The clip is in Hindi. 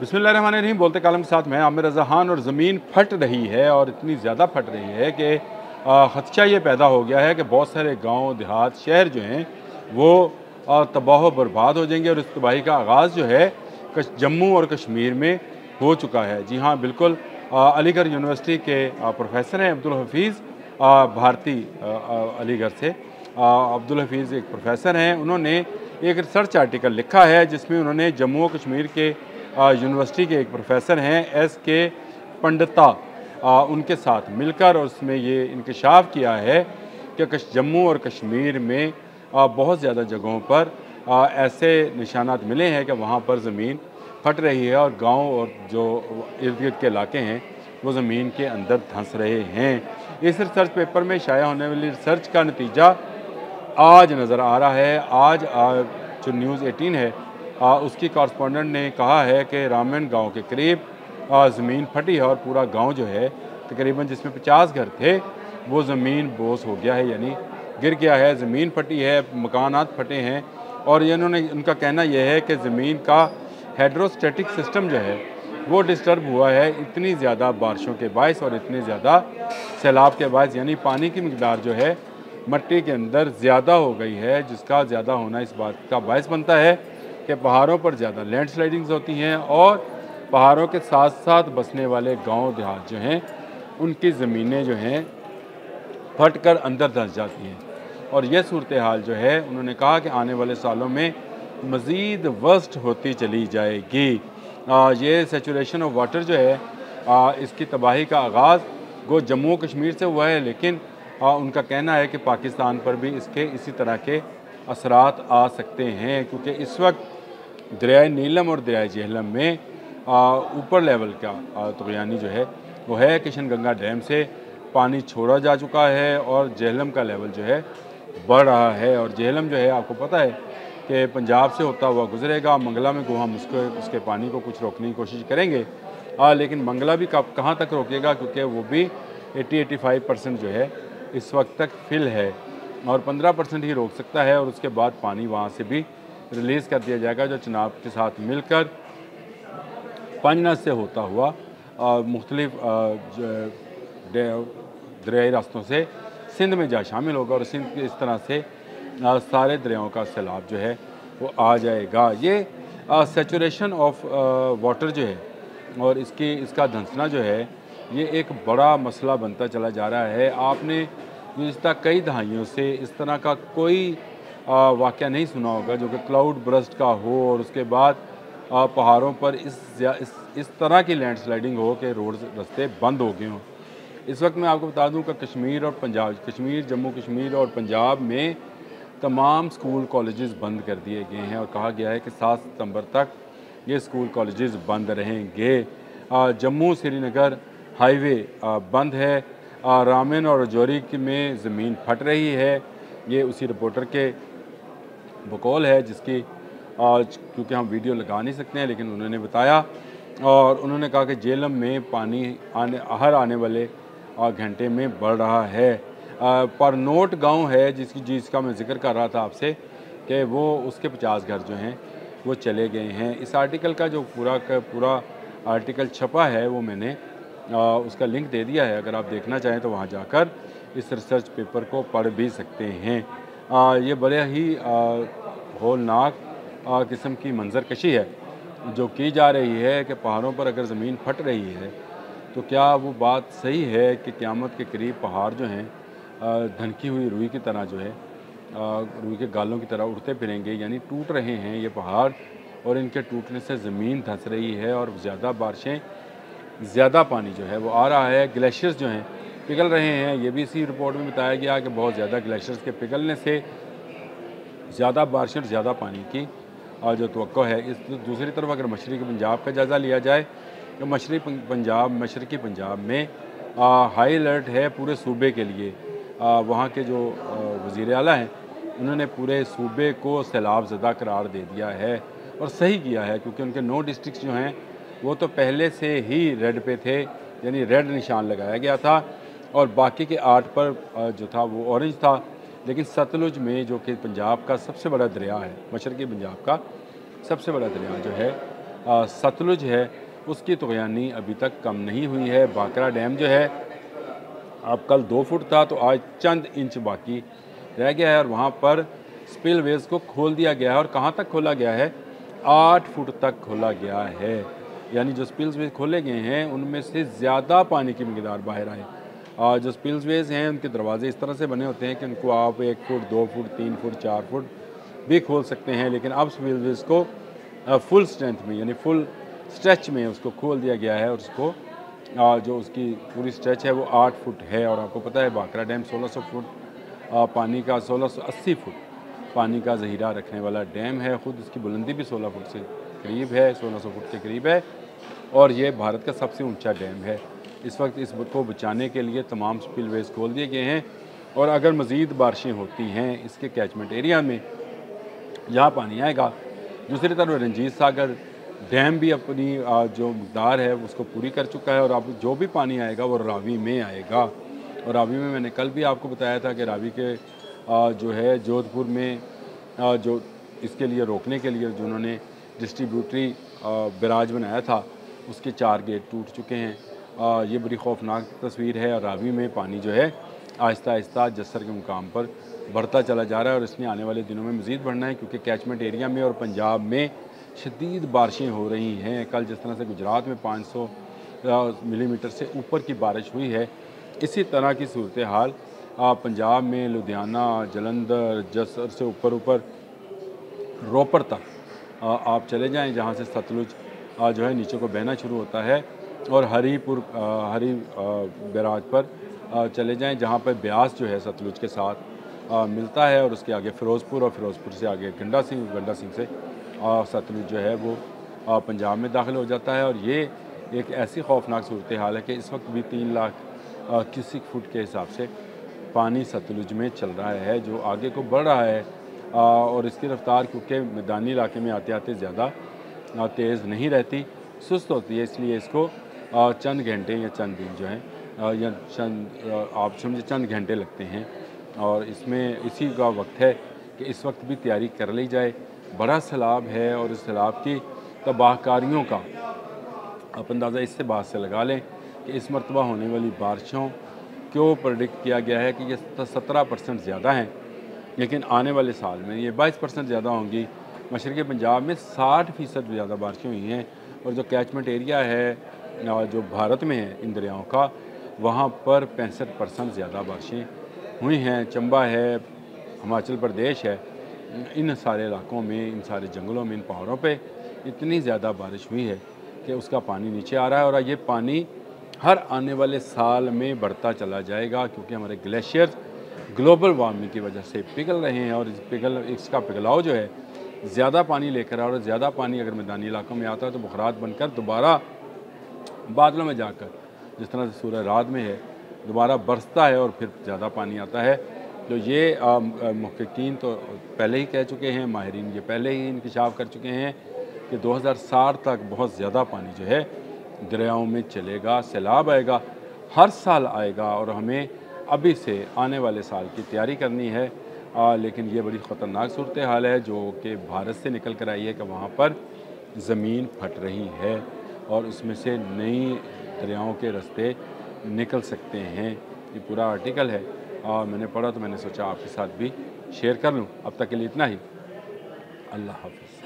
बिस्मिल्लाहिर्रहमानिर्रहीम। बोलते कालम के साथ मैं आमिर रज़ा खान। और ज़मीन फट रही है और इतनी ज़्यादा फट रही है कि ख़दशा ये पैदा हो गया है कि बहुत सारे गांव देहात शहर जो हैं वो तबाह बर्बाद हो जाएंगे। और इस तबाही का आगाज़ जो है जम्मू और कश्मीर में हो चुका है। जी हाँ, बिल्कुल। अलीगढ़ यूनिवर्सिटी के प्रोफेसर हैं अब्दुल हफीज़, भारती अलीगढ़ से अब्दुल हफीज़ एक प्रोफेसर हैं। उन्होंने एक रिसर्च आर्टिकल लिखा है जिसमें उन्होंने जम्मू और कश्मीर के यूनिवर्सिटी के एक प्रोफेसर हैं एस.के. पंडिता, उनके साथ मिलकर और उसमें ये इंकशाफ किया है कि जम्मू और कश्मीर में बहुत ज़्यादा जगहों पर ऐसे निशानात मिले हैं कि वहाँ पर ज़मीन फट रही है और गांव और जो इर्द गिर्द के इलाके हैं वो ज़मीन के अंदर धंस रहे हैं। इस रिसर्च पेपर में शाया होने वाली रिसर्च का नतीजा आज नज़र आ रहा है। आज जो न्यूज़ 18 है उसकी कॉरस्पॉन्डेंट ने कहा है कि रामन गांव के करीब ज़मीन फटी है और पूरा गांव जो है तकरीबन जिसमें 50 घर थे वो ज़मीन बोस हो गया है, यानी गिर गया है। ज़मीन फटी है, मकानात फटे हैं। और उनका कहना यह है कि ज़मीन का हाइड्रोस्टैटिक सिस्टम जो है वो डिस्टर्ब हुआ है इतनी ज़्यादा बारिशों के बायस और इतने ज़्यादा सैलाब के बायस, यानी पानी की मकदार जो है मट्टी के अंदर ज़्यादा हो गई है, जिसका ज़्यादा होना इस बात का बायस बनता है कि पहाड़ों पर ज़्यादा लैंडस्लाइडिंग्स होती हैं और पहाड़ों के साथ साथ बसने वाले गांव देहात जो हैं उनकी ज़मीनें जो हैं फट कर अंदर धंस जाती हैं। और यह सूरत हाल जो है उन्होंने कहा कि आने वाले सालों में मज़ीद वर्स्ट होती चली जाएगी। ये सेचुरेशन ऑफ वाटर जो है इसकी तबाही का आगाज़ गो जम्मू कश्मीर से हुआ है, लेकिन उनका कहना है कि पाकिस्तान पर भी इसके इसी तरह के असरात आ सकते हैं, क्योंकि इस वक्त दरियाए नीलम और दरियाए झेलम में ऊपर लेवल का तुग़यानी जो है वो है। किशन गंगा डैम से पानी छोड़ा जा चुका है और झेलम का लेवल जो है बढ़ रहा है। और झेलम जो है आपको पता है कि पंजाब से होता हुआ गुजरेगा मंगला में, हम उसके पानी को कुछ रोकने की कोशिश करेंगे, लेकिन मंगला भी कहाँ तक रोकेगा, क्योंकि वो भी 80-85% जो है इस वक्त तक फिल है और 15% ही रोक सकता है। और उसके बाद पानी वहाँ से भी रिलीज़ कर दिया जाएगा जो चनाब के साथ मिलकर पंजनस से होता हुआ मुख्तलिफ दरियाई रास्तों से सिंध में जा शामिल होगा और सिंध के इस तरह से सारे दरियाओं का सैलाब जो है वो आ जाएगा। ये सेचुरेशन ऑफ वाटर जो है और इसका धंसना जो है ये एक बड़ा मसला बनता चला जा रहा है। आपने गुज़िश्ता कई दहाइयों से इस तरह का कोई वाक़या नहीं सुना होगा जो कि क्लाउड बर्स्ट का हो और उसके बाद पहाड़ों पर इस तरह की लैंडस्लाइडिंग हो कि रोड रास्ते बंद हो गए हों। इस वक्त मैं आपको बता दूं कि कश्मीर, जम्मू कश्मीर और पंजाब में तमाम स्कूल कॉलेजेस बंद कर दिए गए हैं और कहा गया है कि 7 सितंबर तक ये स्कूल कॉलेजेस बंद रहेंगे। जम्मू श्रीनगर हाईवे बंद है। रामन और रजौरी में ज़मीन फट रही है। ये उसी रिपोर्टर के बकौल है जिसकी क्योंकि हम वीडियो लगा नहीं सकते हैं, लेकिन उन्होंने बताया और उन्होंने कहा कि झेलम में पानी हर आने वाले घंटे में बढ़ रहा है। परनोट गांव है जिसका मैं जिक्र कर रहा था आपसे कि वो उसके 50 घर जो हैं वो चले गए हैं। इस आर्टिकल का जो पूरा आर्टिकल छपा है वो मैंने उसका लिंक दे दिया है, अगर आप देखना चाहें तो वहाँ जाकर इस रिसर्च पेपर को पढ़ भी सकते हैं। ये बड़े ही होलनाक किस्म की मंजरकशी है जो की जा रही है कि पहाड़ों पर अगर ज़मीन फट रही है तो क्या वो बात सही है कि क़यामत के करीब पहाड़ जो हैं धनकी हुई रुई की तरह जो है रुई के गालों की तरह उड़ते फिरेंगे, यानी टूट रहे हैं ये पहाड़ और इनके टूटने से ज़मीन धंस रही है और ज़्यादा बारिशें, ज़्यादा पानी जो है वो आ रहा है। ग्लेशियर्स जो हैं पिघल रहे हैं। ये भी इसी रिपोर्ट में बताया गया कि बहुत ज़्यादा ग्लेशियर्स के पिघलने से ज़्यादा बारिश और ज़्यादा पानी की जो तवक्को है। इस दूसरी तरफ अगर मशरक़ी पंजाब का जायज़ा लिया जाए तो मशरक़ी पंजाब में हाई अलर्ट है पूरे सूबे के लिए। वहाँ के जो वज़ीर आला हैं उन्होंने पूरे सूबे को सैलाब ज़दा करार दे दिया है और सही किया है, क्योंकि उनके 9 डिस्ट्रिक्ट जो हैं वो तो पहले से ही रेड पे थे, यानी रेड निशान लगाया गया था और बाकी के 8 पर जो था वो ऑरेंज था। लेकिन सतलुज में जो कि पंजाब का सबसे बड़ा दरिया है, मशरक़ी पंजाब का सबसे बड़ा दरिया जो है सतलुज है उसकी तुग़यानी अभी तक कम नहीं हुई है। भाखड़ा डैम जो है अब कल 2 फुट था तो आज चंद इंच बाकी रह गया है और वहाँ पर स्पिलवेज़ को खोल दिया गया है। और कहाँ तक खोला गया है? 8 फुट तक खोला गया है। यानी जो स्पिलवेज़ खोले गए हैं उनमें से ज़्यादा पानी की मिक़दार बाहर आए। जो स्पिलवेज़ हैं उनके दरवाजे इस तरह से बने होते हैं कि उनको आप 1 फुट, 2 फुट, 3 फुट, 4 फुट भी खोल सकते हैं। लेकिन अब स्पिलवेज़ को फुल स्ट्रेंथ में यानी फुल स्ट्रेच में उसको खोल दिया गया है और उसको जो उसकी पूरी स्ट्रेच है वो 8 फुट है। और आपको पता है भाखड़ा डैम 1600 फुट पानी का 1680 फुट पानी का ज़ख़ीरा रखने वाला डैम है। ख़ुद इसकी बुलंदी भी 16 फुट से करीब है, 1600 फुट के करीब है और ये भारत का सबसे ऊंचा डैम है। इस वक्त इसको बचाने के लिए तमाम स्पिलवेज़ खोल दिए गए हैं और अगर मज़ीद बारिशें होती हैं इसके कैचमेंट एरिया में जहाँ पानी आएगा, दूसरी तरफ रंजीत सागर डैम भी अपनी जो मकदार है उसको पूरी कर चुका है और अब जो भी पानी आएगा वो रावी में आएगा। और रावी में मैंने कल भी आपको बताया था कि रावी के जो है जोधपुर में जो इसके लिए रोकने के लिए जिन्होंने डिस्ट्रीब्यूटरी बैराज बनाया था उसके 4 गेट टूट चुके हैं। ये बड़ी खौफनाक तस्वीर है और रावी में पानी जो है आहिस्ता आहिस्ता जस्सर के मुकाम पर बढ़ता चला जा रहा है और इसने आने वाले दिनों में मज़ीद बढ़ना है क्योंकि कैचमेंट एरिया में और पंजाब में शदीद बारिशें हो रही हैं। कल जिस तरह से गुजरात में 500 मिलीमीटर से ऊपर की बारिश हुई है, इसी तरह की सूरत हाल पंजाब में लुधियाना, जलंधर, जस्सर से ऊपर रोपड़ तक आप चले जाएं जहां से सतलुज जो है नीचे को बहना शुरू होता है और हरी बैराज पर चले जाएं जहां पर ब्यास जो है सतलुज के साथ मिलता है और उसके आगे फ़िरोज़पुर और फ़िरोज़पुर से आगे गंडा सिंह से सतलुज जो है वो पंजाब में दाखिल हो जाता है। और ये एक ऐसी खौफनाक सूरत हाल है कि इस वक्त भी 3 लाख क्यूसिक फुट के हिसाब से पानी सतलुज में चल रहा है जो आगे को बढ़ रहा है और इसकी रफ्तार क्योंकि मैदानी इलाके में आते आते ज़्यादा तेज़ नहीं रहती, सुस्त होती है, इसलिए इसको चंद घंटे या चंद दिन जो हैं या चंद आप समझे चंद घंटे लगते हैं। और इसमें इसी का वक्त है कि इस वक्त भी तैयारी कर ली जाए। बड़ा सैलाब है और इस सैलाब की तबाहकारियों का आप अंदाज़ा इससे बात से लगा लें कि इस मरतबा होने वाली बारिशों को प्रेडिक्ट किया गया है कि ये 17% ज़्यादा हैं, लेकिन आने वाले साल में ये 22% ज़्यादा होंगी। मशरक़ी पंजाब में 60% ज़्यादा बारिशें हुई हैं और जो कैचमेंट एरिया है जो भारत में है इन दरियाओं का, वहाँ पर 65% ज़्यादा बारिशें हुई हैं। चंबा है, हिमाचल प्रदेश है, इन सारे इलाकों में, इन सारे जंगलों में, इन पहाड़ों पे इतनी ज़्यादा बारिश हुई है कि उसका पानी नीचे आ रहा है और ये पानी हर आने वाले साल में बढ़ता चला जाएगा क्योंकि हमारे ग्लेशियर्स ग्लोबल वार्मिंग की वजह से पिघल रहे हैं और इसका पिघलाव जो है ज़्यादा पानी लेकर और ज़्यादा पानी अगर मैदानी इलाकों में आता है तो बुखरात बनकर दोबारा बादलों में जाकर जिस तरह से सूरज रात में है दोबारा बरसता है और फिर ज़्यादा पानी आता है। तो ये मुहक्किकीन तो पहले ही कह चुके हैं, माहिरीन ये पहले ही इंकशाफ कर चुके हैं कि 2060 तक बहुत ज़्यादा पानी जो है दरियाओं में चलेगा, सैलाब आएगा, हर साल आएगा और हमें अभी से आने वाले साल की तैयारी करनी है। लेकिन ये बड़ी ख़तरनाक सूरत हाल है जो कि भारत से निकल कर आई है कि वहाँ पर ज़मीन फट रही है और उसमें से नई दरियाओं के रास्ते निकल सकते हैं। ये पूरा आर्टिकल है और मैंने पढ़ा तो मैंने सोचा आपके साथ भी शेयर कर लूँ। अब तक के लिए इतना ही। अल्लाह हाफ़िज़।